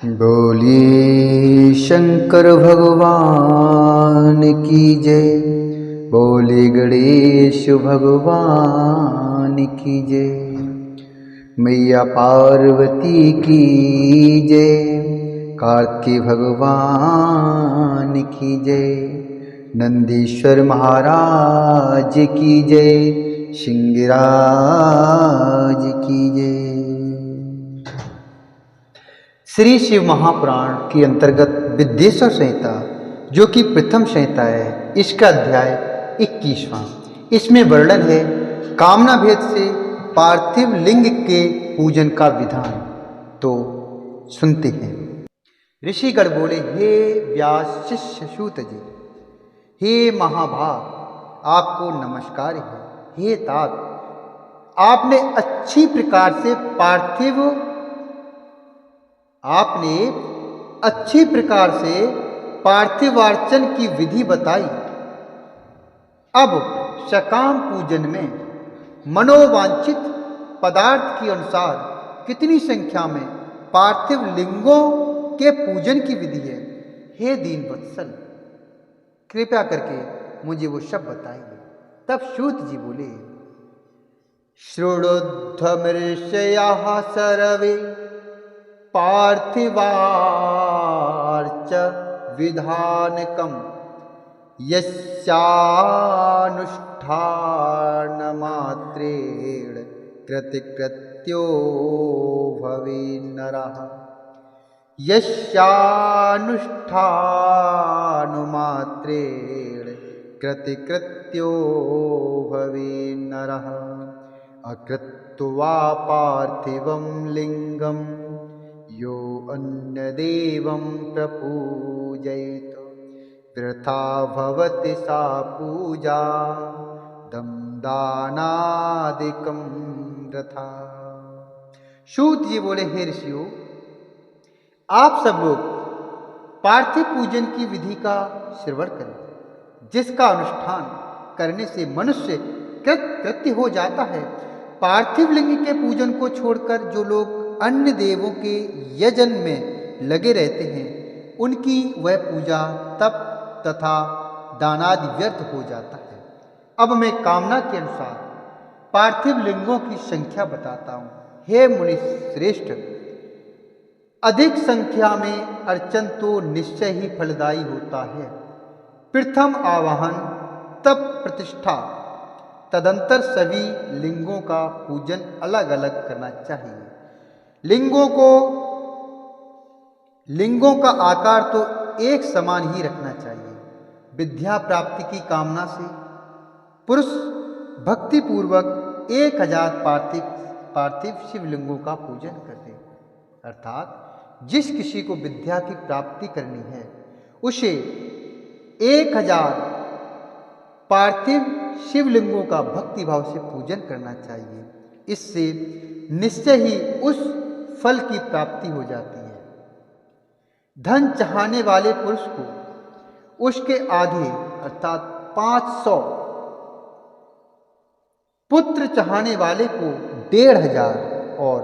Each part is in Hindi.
बोलिए शंकर भगवान की जय। बोले गणेश भगवान की जय। मैया पार्वती की जय। कार्तिकेय भगवान की जय। नंदीश्वर महाराज की जय। सिंहराज की जय। श्री शिव महापुराण के अंतर्गत विद्येश्वर संहिता, जो कि प्रथम संहिता है, इसका अध्याय 21वां। इसमें वर्णन है कामना भेद से पार्थिव लिंग के पूजन का विधान। तो सुनते हैं। ऋषिगण बोले, हे व्यास शिष्य सूत जी, हे महाभाग, आपको नमस्कार है। हे तात, आपने अच्छी प्रकार से पार्थिवार्चन की विधि बताई। अब सकाम पूजन में मनोवांछित पदार्थ के अनुसार कितनी संख्या में पार्थिव लिंगों के पूजन की विधि है? हे दीन वत्सल, कृपया करके मुझे वो सब बताइए। तब सूत जी बोले, शृणुध्वमृषयाः सर्वे पार्थिवार्च विधानकम् यस्यानुष्ठानमात्रेण कृतकृत्यो भवेन्नरः। यस्यानुष्ठानमात्रेण कृतकृत्यो भवेन्नरः। अकृत्वा पार्थिवं लिंगं यो अन्यदेवं प्रपूजयेत् वृथा भवति सा पूजा दमदानादिकं वृथा। सूत जी बोले, हे ऋषियों, आप सब लोग पार्थिव पूजन की विधि का श्रवण करें, जिसका अनुष्ठान करने से मनुष्य कृत्य हो जाता है। पार्थिव लिंग के पूजन को छोड़कर जो लोग अन्य देवों के यजन में लगे रहते हैं, उनकी वह पूजा तप तथा दानादि व्यर्थ हो जाता है। अब मैं कामना के अनुसार पार्थिव लिंगों की संख्या बताता हूँ। हे मुनि श्रेष्ठ, अधिक संख्या में अर्चन तो निश्चय ही फलदायी होता है। प्रथम आवाहन, तब प्रतिष्ठा, तदंतर सभी लिंगों का पूजन अलग अलग करना चाहिए। लिंगों का आकार तो एक समान ही रखना चाहिए। विद्या प्राप्ति की कामना से पुरुष भक्ति पूर्वक 1000 पार्थिव शिवलिंगों का पूजन करते, अर्थात जिस किसी को विद्या की प्राप्ति करनी है, उसे 1000 पार्थिव शिवलिंगों का भक्ति भाव से पूजन करना चाहिए। इससे निश्चय ही उस फल की प्राप्ति हो जाती है। धन चाहने वाले पुरुष को उसके आधे अर्थात 500, पुत्र चाहने वाले को 1500 और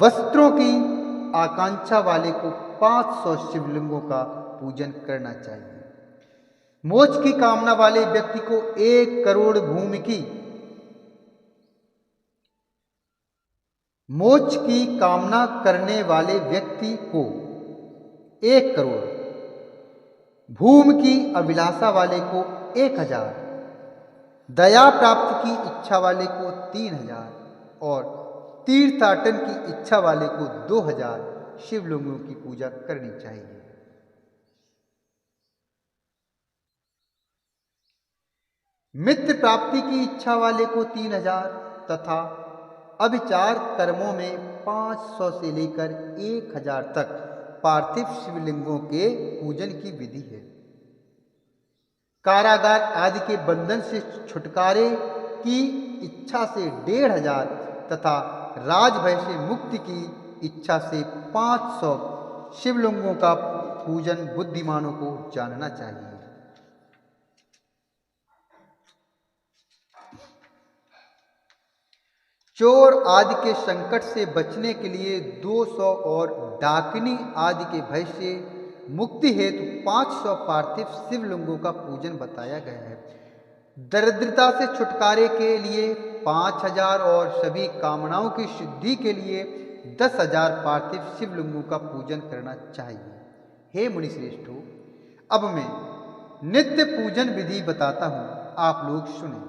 वस्त्रों की आकांक्षा वाले को 500 शिवलिंगों का पूजन करना चाहिए। मोक्ष की कामना वाले व्यक्ति को 1 करोड़ भूमि की, मोक्ष की कामना करने वाले व्यक्ति को 1 करोड़, भूमि की अभिलाषा वाले को 1000, दया प्राप्ति की इच्छा वाले को 3000 और तीर्थाटन की इच्छा वाले को 2000 शिवलिंगों की पूजा करनी चाहिए। मित्र प्राप्ति की इच्छा वाले को 3000 तथा अभिचार कर्मों में 500 से लेकर 1000 तक पार्थिव शिवलिंगों के पूजन की विधि है। कारागार आदि के बंधन से छुटकारे की इच्छा से 1500 तथा राजभय से मुक्ति की इच्छा से 500 शिवलिंगों का पूजन बुद्धिमानों को जानना चाहिए। चोर आदि के संकट से बचने के लिए 200 और डाकिनी आदि के भय से मुक्ति हेतु 500 पार्थिव शिवलिंगों का पूजन बताया गया है। दरिद्रता से छुटकारे के लिए 5000 और सभी कामनाओं की सिद्धि के लिए 10,000 पार्थिव शिवलिंगों का पूजन करना चाहिए। हे मुनि श्रेष्ठों, अब मैं नित्य पूजन विधि बताता हूँ, आप लोग सुने।